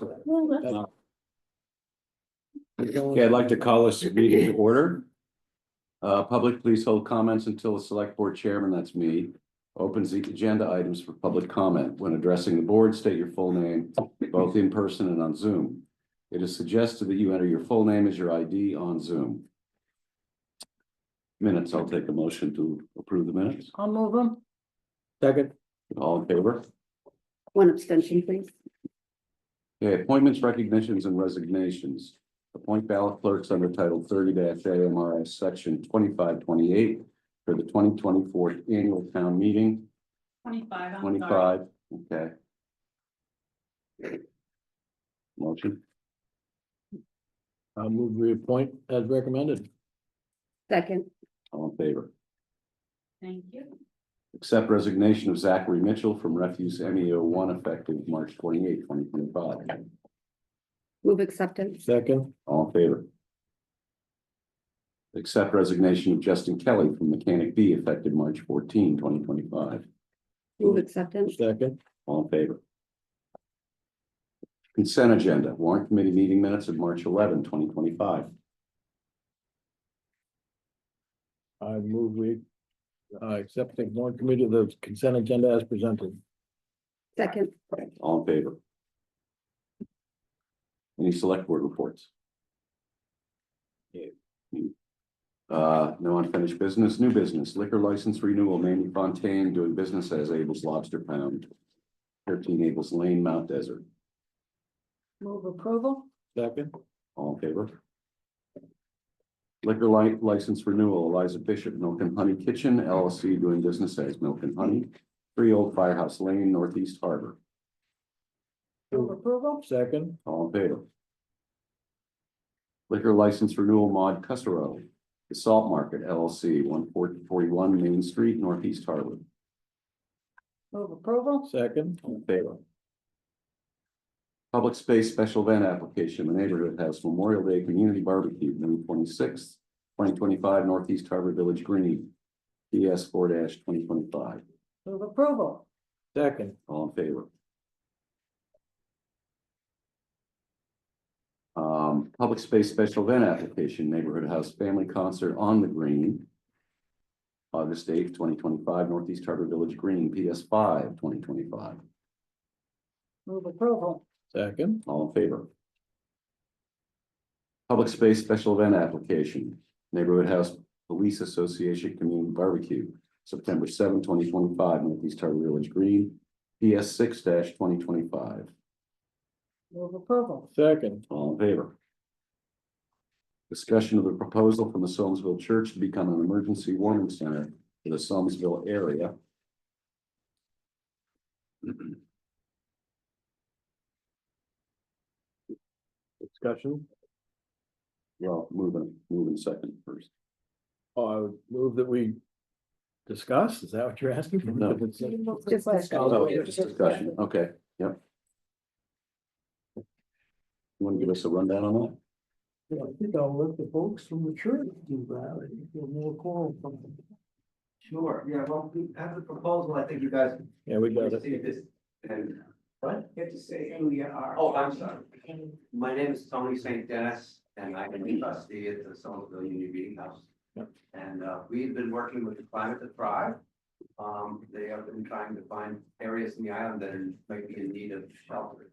Okay, I'd like to call this meeting to order. Public, please hold comments until the select board chairman, that's me, opens the agenda items for public comment. When addressing the board, state your full name, both in person and on Zoom. It is suggested that you enter your full name as your ID on Zoom. Minutes, I'll take a motion to approve the minutes. I'll move them. Second. All in favor? One abstention, please. Okay, appointments, recognitions, and resignations. Appoint ballot clerks under Title 30-AMRS Section 2528 for the 2024 annual town meeting. 25. 25, okay. Motion, I'll move reappoint as recommended. Second. all in favor. Thank you. Accept resignation of Zachary Mitchell from Refuse MEO1 effective March 28, 2025. Move acceptance. Second, All in favor. Accept resignation of Justin Kelly from Mechanic B effective March 14, 2025. Move acceptance. second, All in favor. Consent agenda, warrant committee meeting minutes of March 11, 2025. I move we accept the warrant committee of the consent agenda as presented. Second. All in favor. Any select board reports? No unfinished business, new business, liquor license renewal, Maine Fontaine doing business as Abel's Lobster Pound. 13 Abel's Lane, Mount Desert. Move approval. Second, All in favor? Liquor license renewal, Eliza Bishop, Milk and Honey Kitchen LLC doing business as Milk and Honey, 3 Old Firehouse Lane, Northeast Harbor. Move approval. second, All in favor? Liquor license renewal, Maud Cusero, The Salt Market LLC, 141 Main Street, Northeast Harbor. Move approval. second, All in favor? Public space special event application, the neighborhood house Memorial Day Community Barbecue, May 26th, 2025, Northeast Harbor Village Green, PS 4-2025. Move approval. second, All in favor? Public space special event application, neighborhood house family concert on the green. August 8th, 2025, Northeast Harbor Village Green, PS 5-2025. Move approval. second, All in favor? Public space special event application, neighborhood house police association community barbecue, September 7, 2025, Northeast Harbor Village Green, PS 6-2025. Move approval. second, All in favor? Discussion of the proposal from the Solmesville Church to become an emergency warming center for the Solmesville area. discussion. Well, moving second first. Oh, I would move that we discuss, is that what you're asking? for? No. Just Oh, just discussion, okay, yep. You want to give us a rundown on that? Yeah, I think I'll let the folks from the church do that. I think they're more call from them. Sure, yeah, well, we have the proposal, I think you guys. Yeah, we got can it. see this, and, what? You have to say who you are. Oh, I'm sorry. My name is Tony St. Dennis, and I'm the trustee at the Somerville Union Meeting House. Yep. And, we've been working with the Climate to Thrive. They have been trying to find areas in the island that are, might be in need of shelter.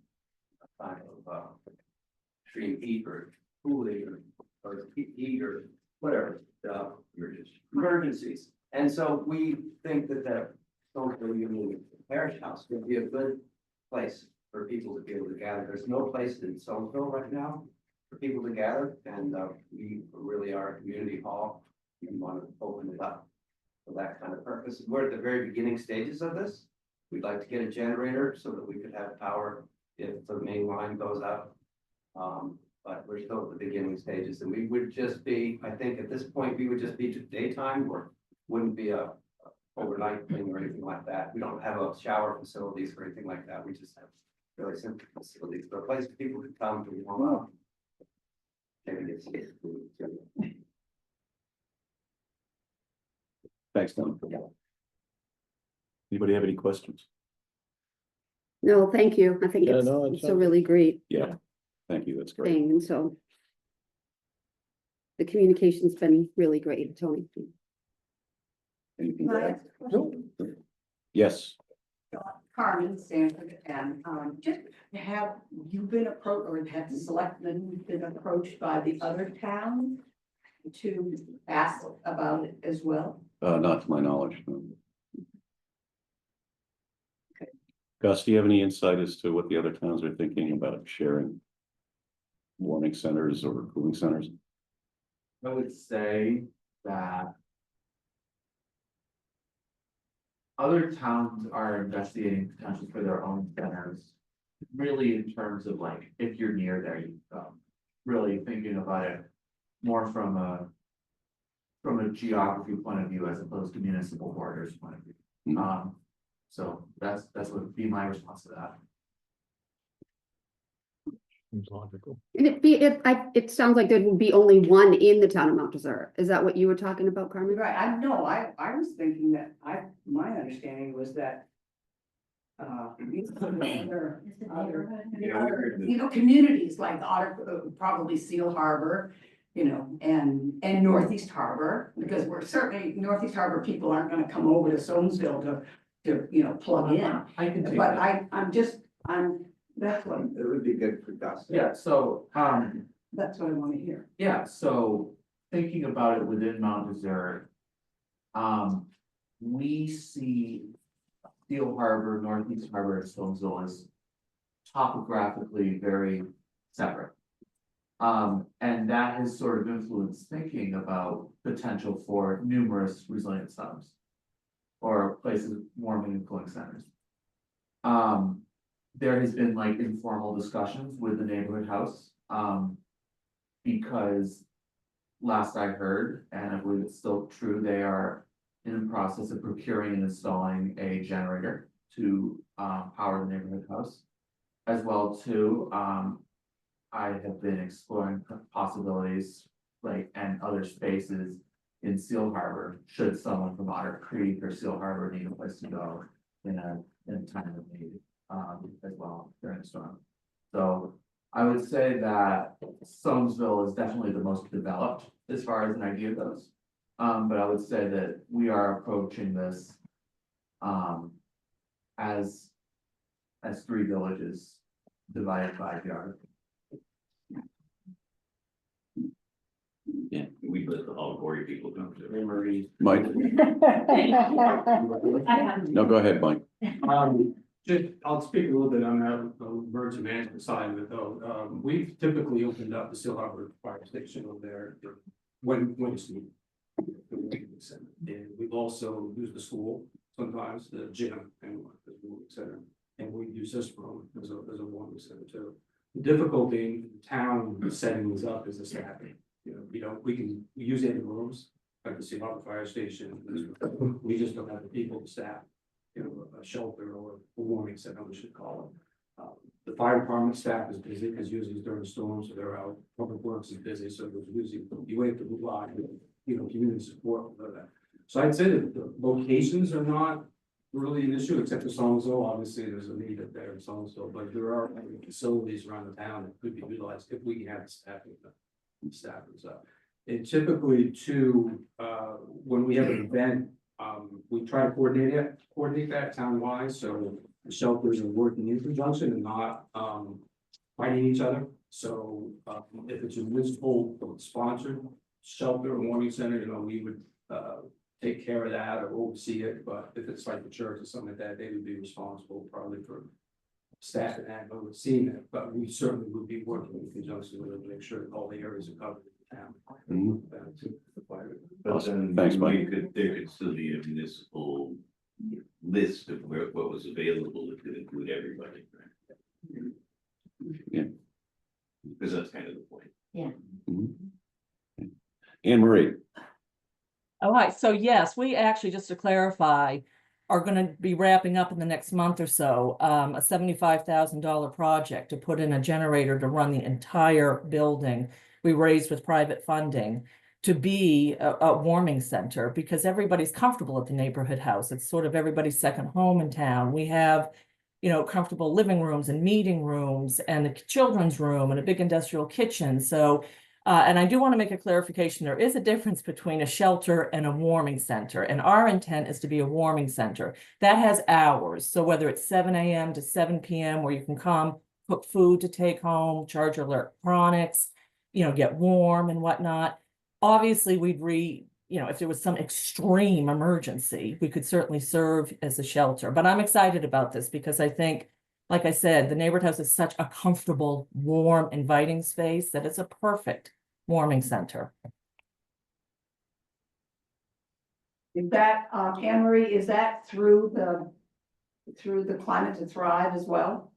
A kind of, extreme heat or cooling or heat or whatever, emergencies. And so we think that the Somerville Union Parish House would be a good place for people to be able to gather. There's no place in Somerville right now for people to gather, and we really are a community hall. We want to open it up for that kind of purpose. We're at the very beginning stages of this. We'd like to get a generator so that we could have power if the main line goes out. But we're still at the beginning stages, and we would just be, I think at this point, we would just be just daytime, or wouldn't be a overnight thing or anything like that. We don't have a shower facilities or anything like that. We just have really simple facilities, but a place for people to come to warm up. Maybe get some food too. Thanks, Tom. Anybody have any questions? No, thank you. I think Yeah, it's, no, it's a really great Yeah, thank you, that's great. thing, and so. The communication's been really great, Tony. Anything Can to I add? ask a question? Yes, Carmen Stanford, and just have you been approached, or have the selectmen been approached by the other towns to ask about it as well? not to my knowledge, no. Okay. Gus, do you have any insight as to what the other towns are thinking about sharing warming centers or cooling centers? I would say that other towns are investigating potential for their own centers. Really in terms of like, if you're near there, you, really thinking about it more from a geography point of view as opposed to municipal borders point of view. Mhm. So that's what would be my response to that. Seems logical. And it sounds like there will be only one in the town of Mount Desert. Is that what you were talking about, Carmen? Right, I was thinking that, my understanding was that. These other, communities like probably Seal Harbor, and Northeast Harbor, because we're certainly, Northeast Harbor people aren't gonna come over to Soamesville to plug in. I can take But that. that's what, It would be good for Gus. Yeah, so, that's what I wanna hear. yeah, so thinking about it within Mount Desert. We see Steel Harbor, Northeast Harbor, and Stonesville as topographically very separate. And that has sort of influenced thinking about potential for numerous resilient subs. Or places warming and cooling centers. There has been like informal discussions with the neighborhood house, because last I heard, and I believe it's still true, they are in the process of procuring and installing a generator to power the neighborhood house. As well too, I have been exploring possibilities like and other spaces in Seal Harbor, should someone from Otter Creek or Seal Harbor need a place to go in a time of need, as well during the storm. So I would say that Soamesville is definitely the most developed as far as an idea goes. But I would say that we are approaching this as three villages divided by geography. Yeah, We let the all Gory people come to. Hey, Marie. Mike, I have. no, go ahead, Mike. Just, I'll speak a little bit on that, the emergency management side of it though. We've typically opened up the Seal Harbor Fire Station over there when it's needed. And we've also used the school, sometimes the gym and et cetera. And we use this room as a warming center too. The difficulty in town setting these up is the staffing. We can use any rooms, like the Seal Harbor Fire Station. We just don't have the people to staff, a shelter or a warming center, we should call it. The fire department staff is busy because usually during storms, so they're out. Public Works is busy, so there's usually you have to move on, community support for that. So I'd say that the locations are not really an issue, except for Soamesville. Obviously, there's a need up there in Soamesville, but there are facilities around the town that could be utilized if we had staffing. Staff and stuff. And typically too, when we have an event, we try to coordinate that town-wide, so the shelters are working in conjunction and not fighting each other. So if it's a municipal sponsored shelter or warming center, we would take care of that or oversee it. But if it's like the church or something like that, they would be responsible probably for staff and that overseeing it, but we certainly would be working in conjunction with them to make sure that all the areas are covered in town. Mhm. But Awesome. then Thanks, Mike. there could still be a municipal list of what was available that could include everybody. Right? Yeah. Because that's kind of the point. Mhm. Anne Marie, All right, so yes, we actually, just to clarify, are gonna be wrapping up in the next month or so, a $75,000 project to put in a generator to run the entire building. We raised with private funding to be a warming center because everybody's comfortable at the neighborhood house. It's sort of everybody's second home in town. We have comfortable living rooms and meeting rooms and a children's room and a big industrial kitchen. So, and I do want to make a clarification. There is a difference between a shelter and a warming center. And our intent is to be a warming center that has hours. So whether it's 7 a.m. to 7 p.m. where you can come, cook food to take home, charge your electronics, get warm and whatnot. Obviously, if there was some extreme emergency, we could certainly serve as a shelter. But I'm excited about this because I think, like I said, the neighborhood house is such a comfortable, warm, inviting space that it's a perfect warming center. Is that, Anne Marie, is that through the Climate to Thrive as well?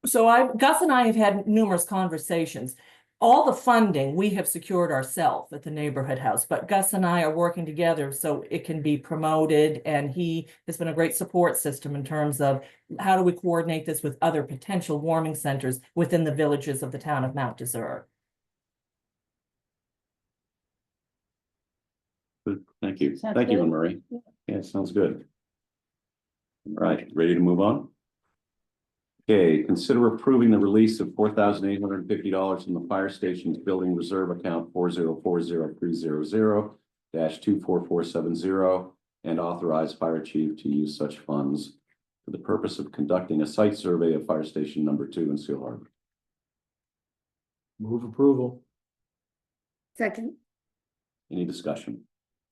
So Gus and I have had numerous conversations. All the funding we have secured ourselves at the neighborhood house, but Gus and I are working together so it can be promoted, and he has been a great support system in terms of how do we coordinate this with other potential warming centers within the villages of the town of Mount Desert. Good. Thank you. Sounds Thank you, good. Anne Marie. Yeah, sounds good. All right, ready to move on? Okay, consider approving the release of $4,850 from the fire station's building reserve account 4040300-24470 and authorize fire chief to use such funds for the purpose of conducting a site survey of fire station number 2 in Seal Harbor. Move approval. Second. Any discussion?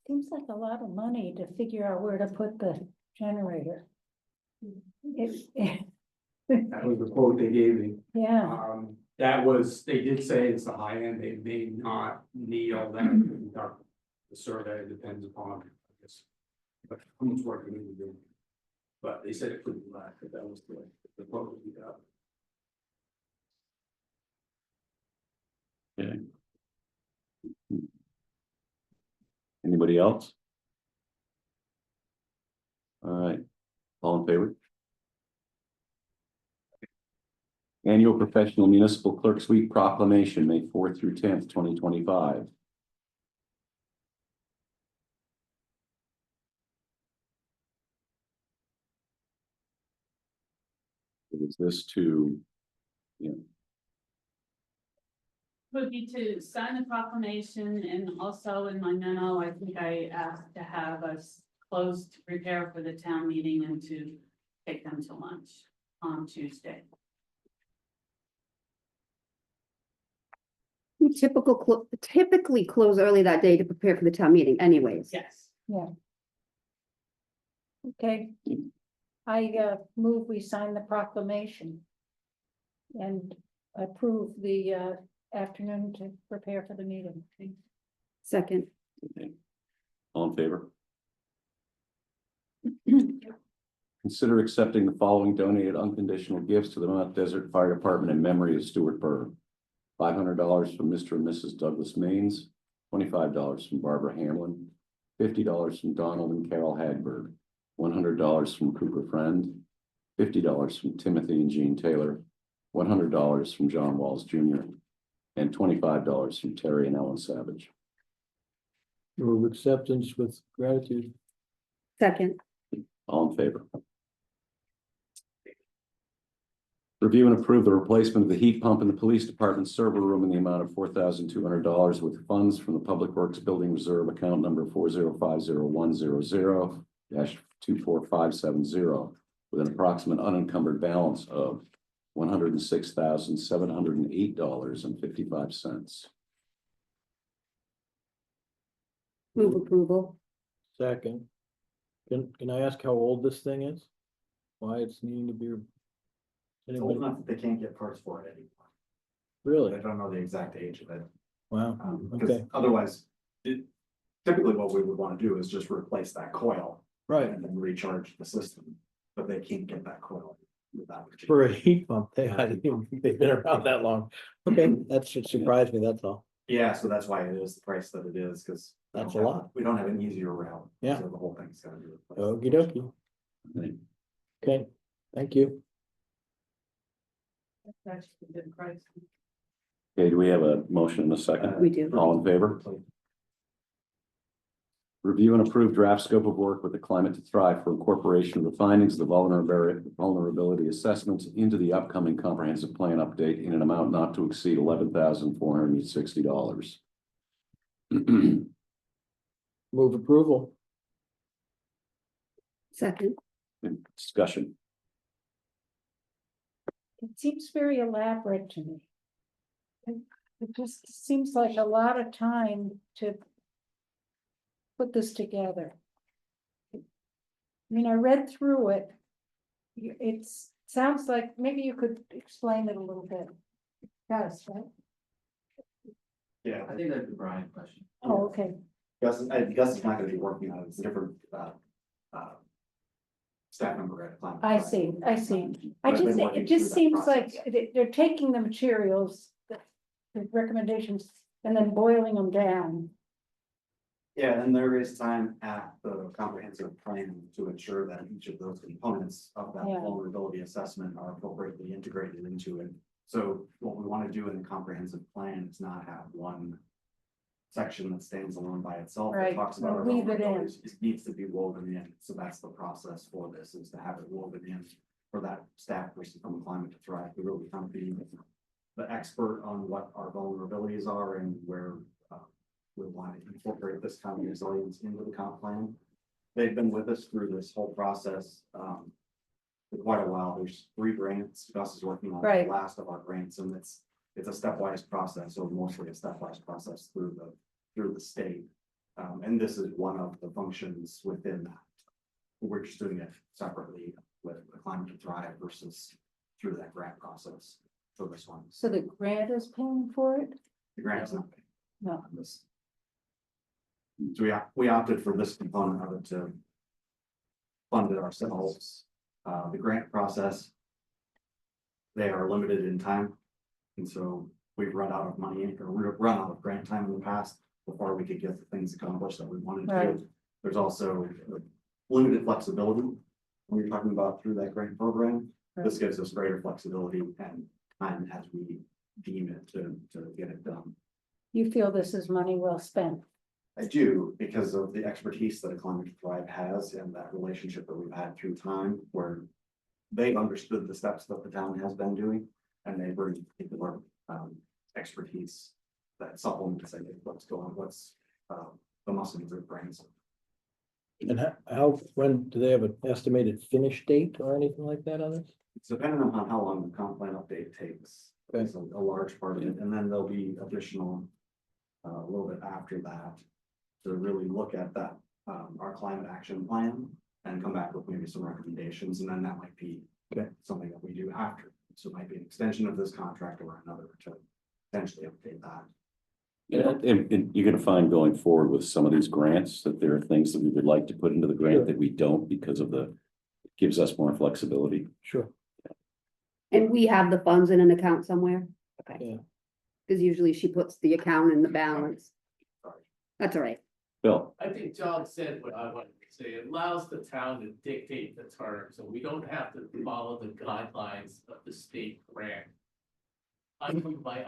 Seems like a lot of money to figure out where to put the generator. That was the quote they gave me. Yeah, They did say it's the high end, they may not need all that, to conduct the survey, depends upon, I guess. But how much work we need to do. But they said it couldn't last, but that was the quote that we got. Okay. Anybody else? All right, all in favor? Annual Professional Municipal Clerks Week Proclamation, May 4th through 10th, 2025. Is this to, Would be to sign the proclamation, and also in my memo, I think I asked to have us closed to prepare for the town meeting and to take them to lunch on Tuesday. We typically close early that day to prepare for the town meeting anyways. Yes. okay. I move we sign the proclamation. And approve the afternoon to prepare for the meeting. Second. okay. All in favor? Consider accepting the following donated unconditional gifts to the Mount Desert Fire Department in memory of Stuart Burr. $500 from Mr. and Mrs. Douglas Maines, $25 from Barbara Hamlin, $50 from Donald and Carol Hagberg, $100 from Cooper Friend, $50 from Timothy and Jean Taylor, $100 from John Walls Jr., and $25 from Terry and Ellen Savage. Move acceptance with gratitude. Second. All in favor? Review and approve the replacement of the heat pump in the police department server room in the amount of $4,200 with funds from the Public Works Building Reserve account number 4050100-24570 with an approximate unencumbered balance of $106,708.55. Move approval. Second. Can I ask how old this thing is? Why it's needing to be? It's old enough that they can't get parts for it anymore. Really? I don't know the exact age of it. Wow, Because okay, otherwise, typically what we would want to do is just replace that coil. right. And then recharge the system, but they can't get that coil without. For a heat pump, I didn't even think they've been around that long. Okay, that should surprise me, that's all. Yeah, so that's why it is the price that it is, because. That's a lot. We don't have an easier route. Yeah. So the whole thing's gotta be replaced. Okey dokey. Okay, thank you. That's actually a good price. Okay, do we have a motion in a second? We do. All in favor? Review and approve draft scope of work with the Climate to Thrive for incorporation of the findings of the vulnerability assessments into the upcoming comprehensive plan update in an amount not to exceed $11,460. Move approval. Second, Discussion. It seems very elaborate to me. It just seems like a lot of time to put this together. I mean, I read through it. It sounds like, maybe you could explain it a little bit. Guys, right? Yeah, I think that's the Brian question. Oh, okay. Gus is not gonna be working on it, it's a different, staff member at Climate. I Thrive. see. But I've been working It just through that seems like process. they're taking the materials, the recommendations, and then boiling them down. Yeah, and there is time at the comprehensive plan to ensure that each of those components of that Yeah. vulnerability assessment are appropriately integrated into it. So what we want to do in the comprehensive plan is not have one section that stands alone by itself. That Right, talks about our weave it in. vulnerabilities. It needs to be woven in. So that's the process for this, is to have it woven in for that staff person from Climate to Thrive to really kind of be the expert on what our vulnerabilities are and where we want to incorporate this kind of resilience into the comp plan. They've been with us through this whole process for quite a while. There's 3 grants. Gus is working on Right. the last of our grants, and it's a stepwise process, or mostly a stepwise process through the state. And this is one of the functions within that. We're just doing it separately with the Climate to Thrive versus through that grant process for this one. So the grant is paying for it? The grant is not paying No. on this. So we opted for this component of it to fund it ourselves. The grant process, they are limited in time. And so we've run out of money or we've run out of grant time in the past before we could get the things accomplished that we wanted to. Right. There's also limited flexibility when you're talking about through that grant program. This gives us greater flexibility and time as we deem it to get it done. You feel this is money well spent? I do, because of the expertise that a Climate to Thrive has and that relationship that we've had through time where they've understood the steps that the town has been doing and they bring particular expertise that supplements what's going, what's the muscle of their brains. And when do they have an estimated finish date or anything like that on this? It's dependent upon how long the comp plan update takes. Okay. It's a large part of it, and then there'll be additional a little bit after that to really look at that, our climate action plan and come back with maybe some recommendations, and then that might be Okay. something that we do after. So it might be an extension of this contract or another to potentially update that. Yeah, and you're gonna find going forward with some of these grants that there are things that we would like to put into the grant Sure. that we don't because of it gives us more flexibility. Sure. and we have the funds in an account somewhere? Okay. Yeah. Because usually she puts the account in the balance. Sorry. That's all right. Bill, I think John said what I wanted to say. It allows the town to dictate the terms, and we don't have to follow the guidelines of the state grant. Item by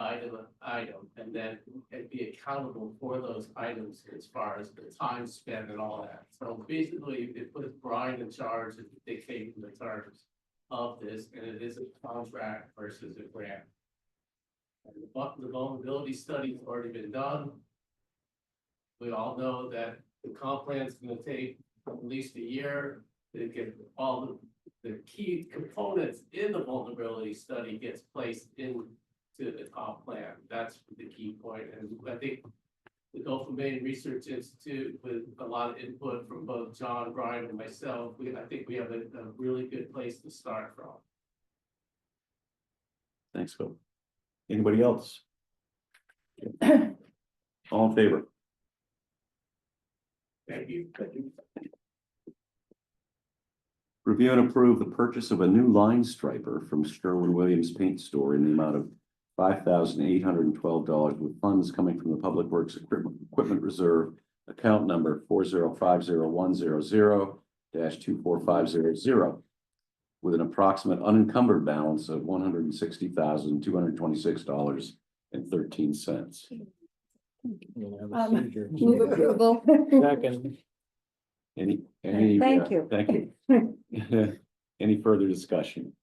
item, and then and be accountable for those items as far as the time spent and all that. So basically, it puts Brian in charge of dictating the terms of this, and it is a contract versus a grant. And the vulnerability study's already been done. We all know that the comp plan's gonna take at least a year to get all the key components in the vulnerability study gets placed into the comp plan. That's the key point. And I think the Gulf of Maine Research Institute, with a lot of input from both John, Brian, and myself, I think we have a really good place to start from. thanks, Bill. Anybody else? All in favor? Thank you. Review and approve the purchase of a new line striper from Sherwin-Williams Paint Store in the amount of $5,812 with funds coming from the Public Works Equipment Reserve, account number 4050100-24500, with an approximate unencumbered balance of $160,226.13. We'll have a Um, seizure. Move approval. Second, Any? Thank you. Thank you. Any further discussion?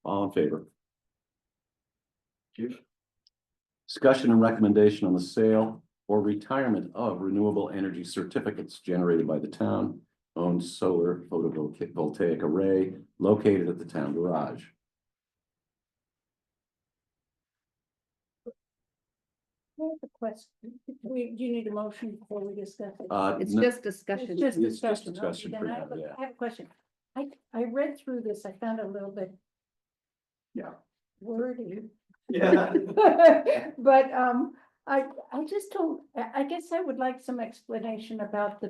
All in favor? Discussion and recommendation on the sale or retirement of renewable energy certificates generated by the town owned solar photovoltaic array located at the town garage. I have a question. Do you need a motion before we discuss it? It's No- just It's discussion. just It's just discussion. discussion Okay, for then I now, have a- yeah. I have a question. I read through this, I found it a little bit. Yeah. Wordy. Yeah. But, I just don't, I guess I would like some explanation about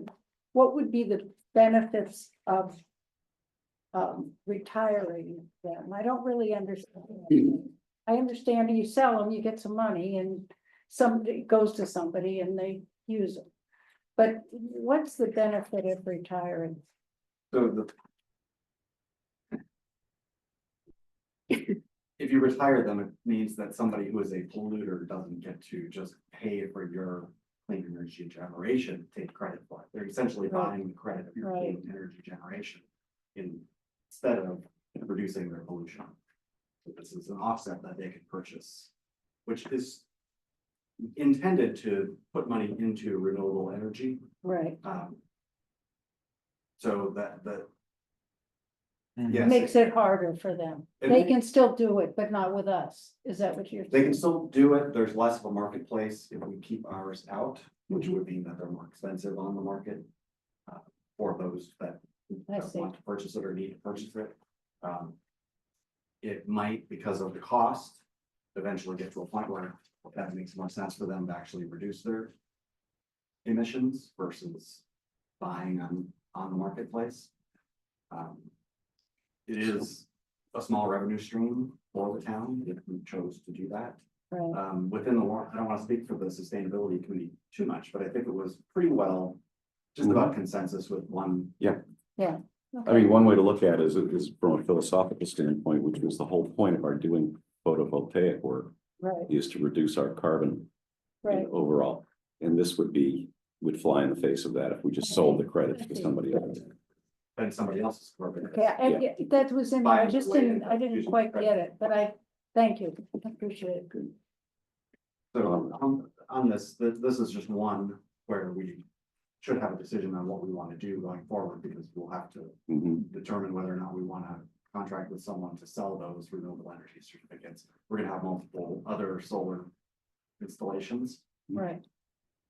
what would be the benefits of retiring them. I don't really understand. I understand you sell them, you get some money and somebody goes to somebody and they use it. But what's the benefit of retiring? So if you retire them, it means that somebody who is a polluter doesn't get to just pay for your clean energy generation, take credit for it. They're essentially Right. buying the credit of your Right. clean energy generation instead of reducing their pollution. So this is an offset that they can purchase, which is intended to put money into renewable energy. Right, So that yes, makes it harder for them. It They ma- can still do it, but not with us. Is that what you're they saying? can still do it. There's less of a marketplace if we keep ours out, which would mean that they're more expensive on the market. For those that I that see. want to purchase it or need to purchase it. It might, because of the cost, eventually get to a point where that makes more sense for them to actually reduce their emissions versus buying on the marketplace. It is a small revenue stream for the town if we chose to do that. Right, Within the law, I don't want to speak for the sustainability committee too much, but I think it was pretty well just about consensus with one. Yeah. yeah. I mean, one way to look at it is from a philosophical standpoint, which was the whole point of our doing photovoltaic work, Right, is to reduce our carbon right. overall. And this would fly in the face of that if we just sold the credits to somebody else. Than somebody else's corporate. Okay, that was in there. I Buying just way didn't, into I didn't using quite credit. get it, but thank you. I appreciate it. So on this, this is just one where we should have a decision on what we want to do going forward, because we'll have to Mhm. determine whether or not we want to contract with someone to sell those renewable energy certificates. We're gonna have multiple other solar installations. Right,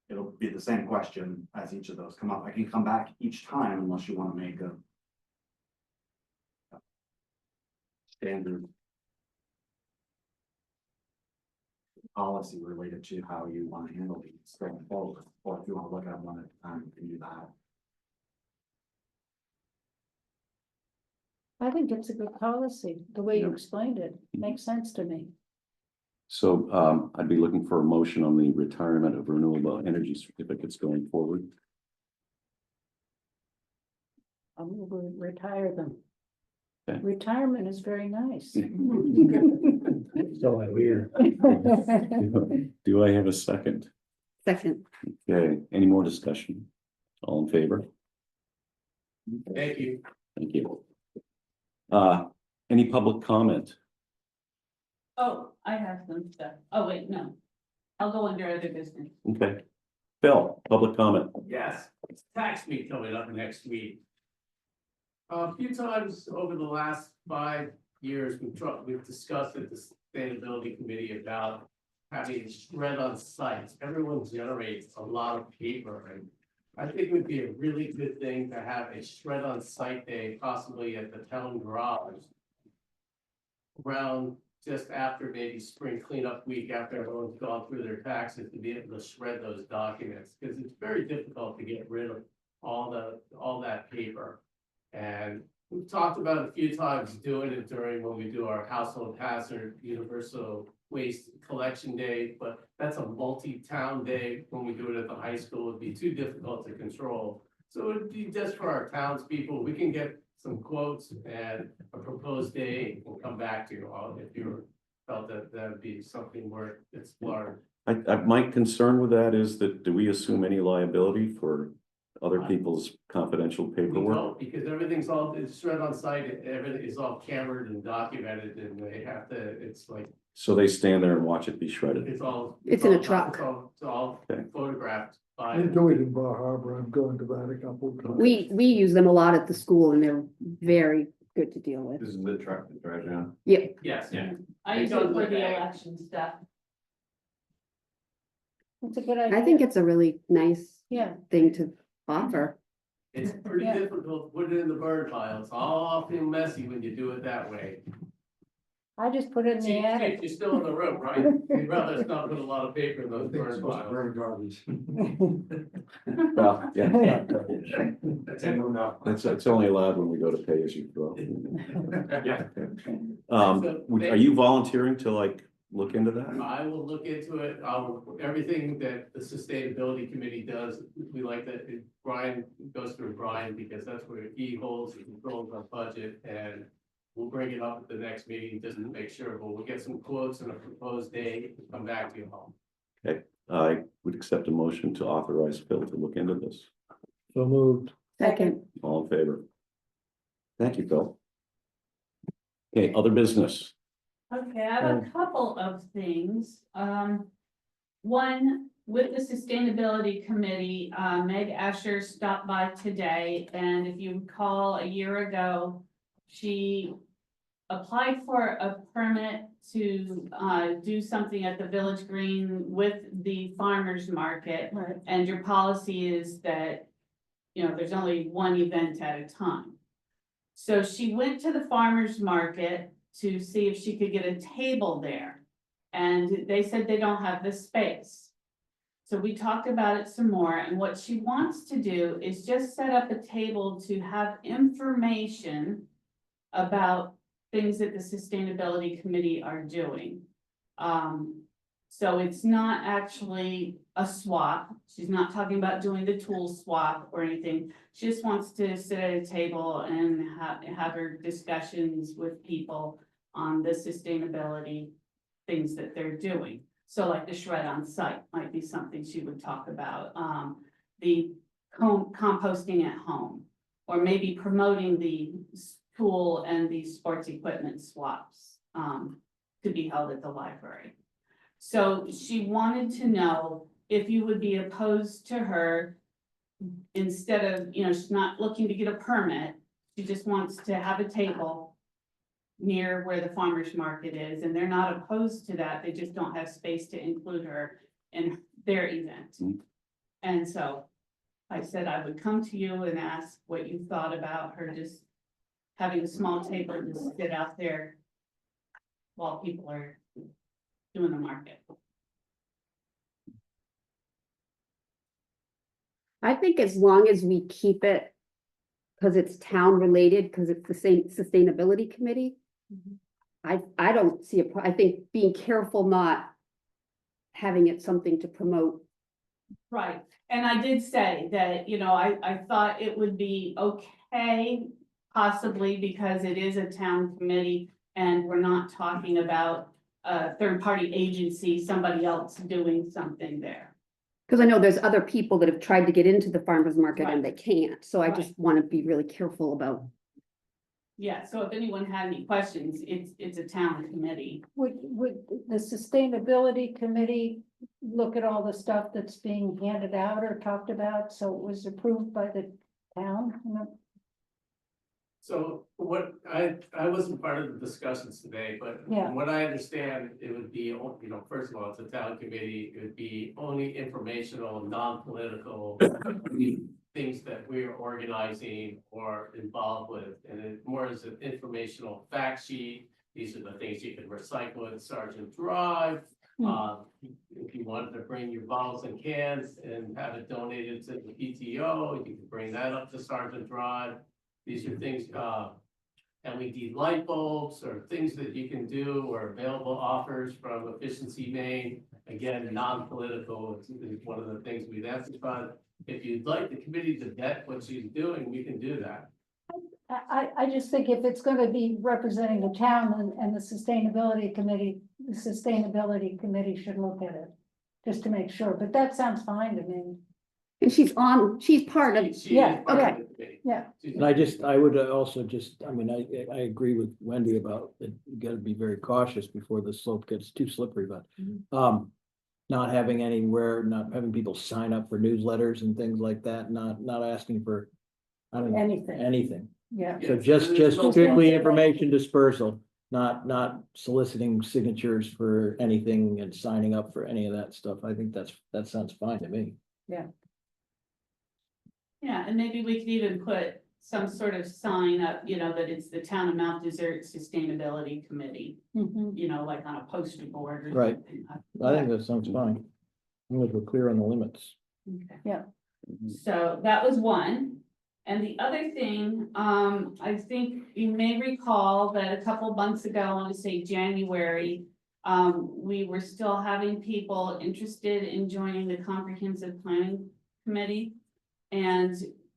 It'll be the same question as each of those come up. I can come back each time unless you want to make a standard policy related to how you want to handle these going forward, or if you want to look at one at a time, you can do that. I think it's a good policy. The way you Yeah. explained it makes sense to me. So I'd be looking for a motion on the retirement of renewable energy certificates going forward. I'm gonna retire them. Okay. Retirement is very nice. So I hear. Do I have a second? Second. Okay, any more discussion? All in favor? Thank you. Thank you. Any public comment? Oh, I have some stuff. Oh, wait, no. I'll go under other business. Okay. Phil, public comment. Yes, it's tax week coming up next week. A few times over the last 5 years, we've discussed at the sustainability committee about having shred on site. Everyone generates a lot of paper, and I think it would be a really good thing to have a shred on site day, possibly at the town garage. Around just after maybe spring cleanup week, after everyone's gone through their taxes, to be able to shred those documents, because it's very difficult to get rid of all that paper. And we've talked about it a few times doing it during when we do our household hazard universal waste collection day, but that's a multi-town day. When we do it at the high school, it'd be too difficult to control. So it'd be just for our townspeople. We can get some quotes and a proposed day and come back to you all if you felt that that'd be something worth exploring. My concern with that is that, do we assume any liability for other people's confidential We paperwork? don't, because everything's all, it's shred on site, everything is all cambered and documented, and they have to, it's like, So they stand there and watch it be shredded? it's all. It's in a all- truck. It's all Okay. photographed by. I do it in Bar Harbor. I'm going to that a couple of times. We use them a lot at the school and they're very good to deal with. This is the truck that drives around. Yeah, Yes, yeah. I use it for the election stuff. It's a good idea. I think it's a really nice Yeah, thing to offer. It's pretty Yeah. difficult to put it in the bird pile. It's all awful messy when you do it that way. I just put it in See, the attic. you're still in the room, right? You'd rather us not put a lot of paper in those bird piles. garbage. Well, yeah, That's it, no. it's only allowed when we go to pay as you throw. Yeah. Are you volunteering to like look into that? I will look into it. Everything that the sustainability committee does, we like that. Brian goes through Brian because that's where he holds and controls our budget, and we'll bring it up at the next meeting just to make sure, but we'll get some quotes and a proposed date and come back to you all. I would accept a motion to authorize Phil to look into this. So moved. Second, All in favor? Thank you, Phil. Okay, other business. Okay, I have a couple of things. One, with the Sustainability Committee, Meg Asher stopped by today, and if you recall, a year ago, she applied for a permit to do something at the Village Green with the farmers market. Right. And your policy is that, you know, there's only one event at a time. So she went to the farmers market to see if she could get a table there. And they said they don't have the space. So we talked about it some more, and what she wants to do is just set up a table to have information about things that the Sustainability Committee are doing. So it's not actually a swap. She's not talking about doing the tool swap or anything. She just wants to sit at a table and have her discussions with people on the sustainability things that they're doing. So like the shred on site might be something she would talk about. The composting at home, or maybe promoting the tool and the sports equipment swaps to be held at the library. So she wanted to know if you would be opposed to her, instead of, you know, she's not looking to get a permit, she just wants to have a table near where the farmers market is, and they're not opposed to that, they just don't have space to include her in their event. Mm. And so I said I would come to you and ask what you thought about her just having a small table to sit out there while people are doing the market. I think as long as we keep it, because it's town related, because it's the same sustainability committee. I don't see I think being careful not having it something to promote. Right, and I did say that, you know, I thought it would be okay, possibly because it is a town committee and we're not talking about a third-party agency, somebody else doing something there. Because I know there's other people that have tried to get into the farmer's market and they can't, so I Right. just want to be really careful about. Yeah, so if anyone had any questions, it's a town committee. Would the Sustainability Committee look at all the stuff that's being handed out or talked about, so it was approved by the town? So what, I wasn't part of the discussions today, but Yeah. from what I understand, it would be, you know, first of all, it's a town committee, it would be only informational, non-political things that we're organizing or involved with, and it more as an informational fact sheet. These are the things you can recycle at Sergeant Drive. If you wanted to bring your bottles and cans and have it donated to the PTO, you can bring that up to Sergeant Drive. These are things, LED light bulbs or things that you can do, or available offers from Efficiency Maine. Again, non-political is one of the things we've emphasized. If you'd like the committee to vet what she's doing, we can do that. I just think if it's gonna be representing the town and the Sustainability Committee should look at it just to make sure, but that sounds fine to me. And she's part of, She is Yeah, part of okay. the committee. Yeah. And I would also just, I mean, I agree with Wendy about that, you gotta be very cautious before the slope gets too slippery, but. Not having anywhere, not having people sign up for newsletters and things like that, not asking for. I don't know, Anything. anything, Yeah. so Yes, just there's no- strictly information dispersal, not soliciting signatures for anything and signing up for any of that stuff, I think that sounds fine to me. Yeah, and maybe we could even put some sort of sign up, you know, that it's the Town of Mount Desert Sustainability Committee, Mhm. you know, like on a poster board or Right. something. I think that sounds fine. As long as we're clear on the limits. Okay. Yeah. So that was one. And the other thing, I think you may recall that a couple months ago, I want to say January, we were still having people interested in joining the Comprehensive Planning Committee. And,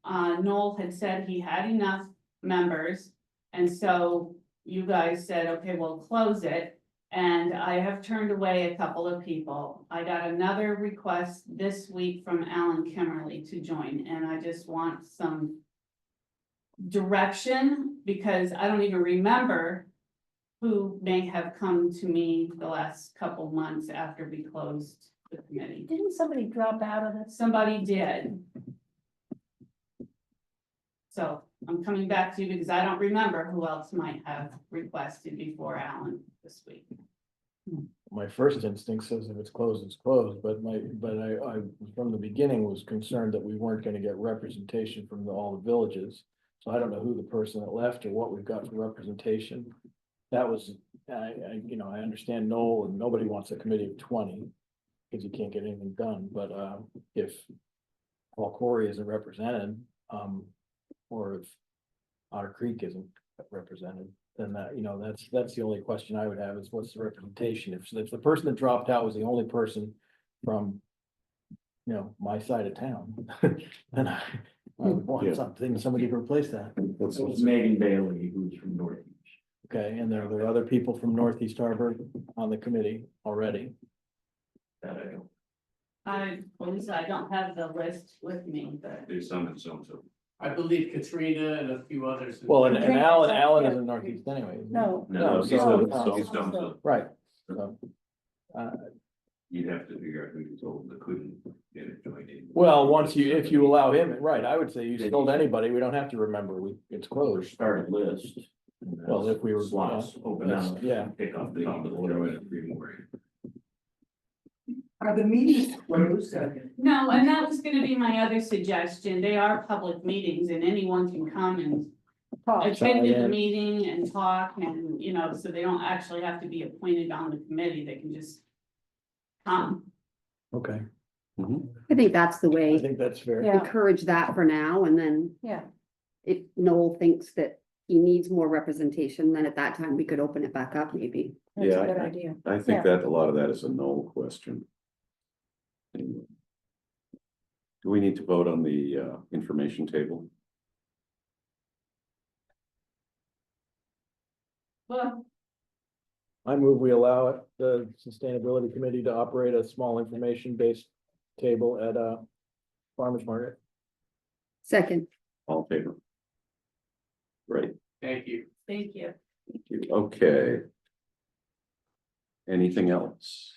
Noel had said he had enough members. And so you guys said, okay, we'll close it. And I have turned away a couple of people. I got another request this week from Alan Kimmerly to join, and I just want some direction, because I don't even remember who may have come to me the last couple months after we closed the committee. Didn't somebody drop out of this? Somebody did. So I'm coming back to you because I don't remember who else might have requested before Alan this week. My first instinct says if it's closed, it's closed, but I from the beginning was concerned that we weren't gonna get representation from all the villages. So I don't know who the person that left or what we've got for representation. That was, you know, I understand Noel, and nobody wants a committee of 20. Because you can't get anything done, but if Paul Corey isn't represented, or if Otter Creek isn't represented, then that, you know, that's the only question I would have is what's the representation? If the person that dropped out was the only person from, you know, my side of town, then I would want somebody to replace that. It's Megan Bailey, who's from North. Okay, and there are other people from Northeast Harbor on the committee already. That I don't. I don't have the list with me, but There's some and some, so. I believe Katrina and a few others. Well, and Alan is in Northeast anyway. isn't he? No. No, so- he's done so. Right. So, You'd have to figure out who you told that couldn't get it joined in. well, if you allow him, right, I would say you told anybody, we don't have to remember, it's closed. Started list. Well, if we were. Slots open up. Yeah, Pick up They the top can of the order list. it free more. Are the meetings closed? no, and that was gonna be my other suggestion. They are public meetings and anyone can come and attend the meeting and talk and, you know, so they don't actually have to be appointed on the committee. They can just come. okay, I think that's the I way, think that's fair. Yeah. encourage that for now, and then Yeah, if Noel thinks that he needs more representation, then at that time we could open it back up maybe. that's a Yeah, good idea. I Yeah. think that a lot of that is a no question. Anyway. Do we need to vote on the information table? Well, I move we allow the Sustainability Committee to operate a small information-based table at farmer's market. Second, All in favor? Great, Thank you. thank you. thank you. Okay. Anything else?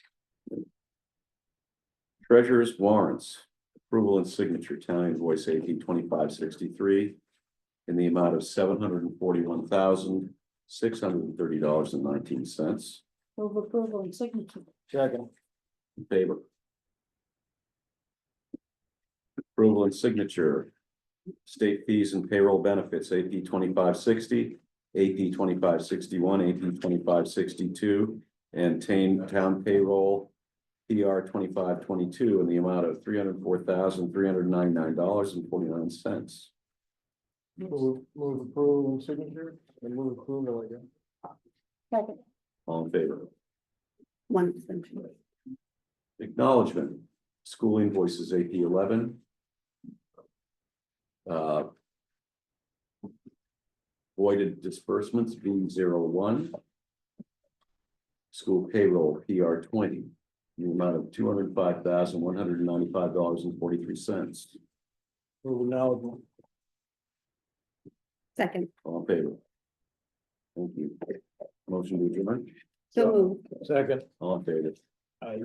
Treasurer's warrants, approval and signature, town invoice 182563 in the amount of $741,630.19. Move approval and signature. Second. In favor? Approval and signature, state fees and payroll benefits, AP 2560, AP 2561, AP 2562, and town payroll PR 2522 in the amount of $304,399.49. Move approval and signature, and move approval again. Second. All in favor? one extension. Acknowledgement, school invoices AP 11. Voided disbursements B01. School payroll PR 20. the amount of $205,195.43. Approval now. Second, All in favor? Thank you. Motion to adjourn, so moved. Second. all in favor? I.